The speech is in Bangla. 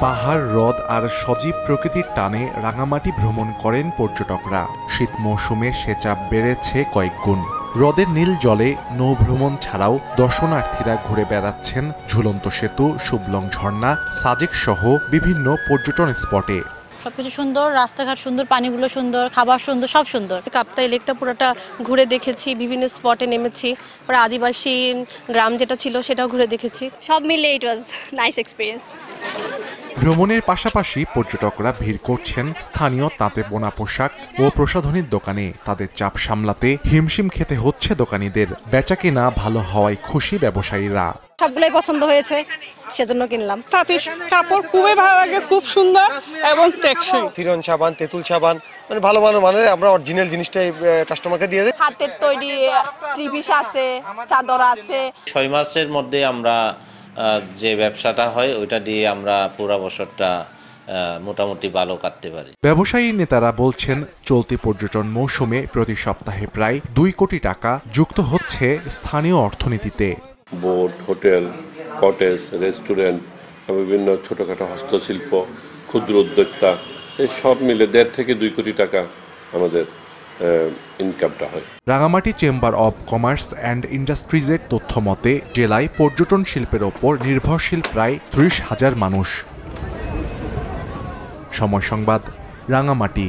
পাহাড়, হ্রদ আর সজীব প্রকৃতির টানে রাঙামাটি ভ্রমণ করেন পর্যটকরা। শীত মৌসুমে সে চাপ বেড়েছে কয়েক গুণ। হ্রদের নীল জলে নৌভ্রমণ ছাড়াও দর্শনার্থীরা ঘুরে বেড়াচ্ছেন ঝুলন্ত সেতু, শুভলং ঝর্ণা, সাজেক সহ বিভিন্ন পর্যটন স্পটে। সবকিছু সুন্দর, রাস্তাঘাট সুন্দর, পানিগুলো সুন্দর, খাবার সুন্দর, সব সুন্দর। কাপ্তাই লেকটা পুরোটা ঘুরে দেখেছি, বিভিন্ন স্পটে নেমেছি, আদিবাসী গ্রাম যেটা ছিল সেটাও ঘুরে দেখেছি। সব মিলে ইট ওয়াজ নাইস এক্সপিরিয়েন্স। ভ্রমণের পাশাপাশি পর্যটকরা ভিড় করছেন স্থানীয় তাঁতে বোনা পোশাক ও প্রসাধনীর দোকানে। তাদের চাপ সামলাতে হিমশিম খেতে হচ্ছে দোকানীদের। বেচাকেনা ভালো হওয়ায় খুশি ব্যবসায়ীরা। সবগুলোই পছন্দ হয়েছে, সেজন্য কিনলাম। তাঁতের কাপড় খুবই ভালো লাগে, খুব সুন্দর এবং টেকসই। ফিরন সাবান, তেঁতুল সাবান, মানে ভালো মানের আমরা অরিজিনাল জিনিসটাই কাস্টমারকে দিয়ে দিই। হাতের তৈরি ত্রিপিস আছে, চাদর আছে। 6 মাসের মধ্যে আমরা যে ব্যবসাটা হয় ওইটা দিয়ে আমরা পুরো বছরটা মোটামুটি ভালো কাটতে পারি। ব্যবসায়ী নেতারা বলছেন, চলতি পর্যটন মৌসুমে প্রতি সপ্তাহে প্রায় 2 কোটি টাকা যুক্ত হচ্ছে স্থানীয় অর্থনীতিতে। বোট, হোটেল, কটেজ, রেস্টুরেন্ট, বিভিন্ন ছোটখাটো হস্তশিল্প, ক্ষুদ্র উদ্যোক্তা, এই সব মিলে 1.5 থেকে 2 কোটি টাকা আমাদের ইনকামটা হয়। Rangamati chamber of commerce and ইন্ডাস্ট্রিজের তথ্য মতে জেলায় পর্যটন শিল্পের ওপর নির্ভরশীল প্রায় 30,000 মানুষ। সময় সংবাদ, রাঙামাটি।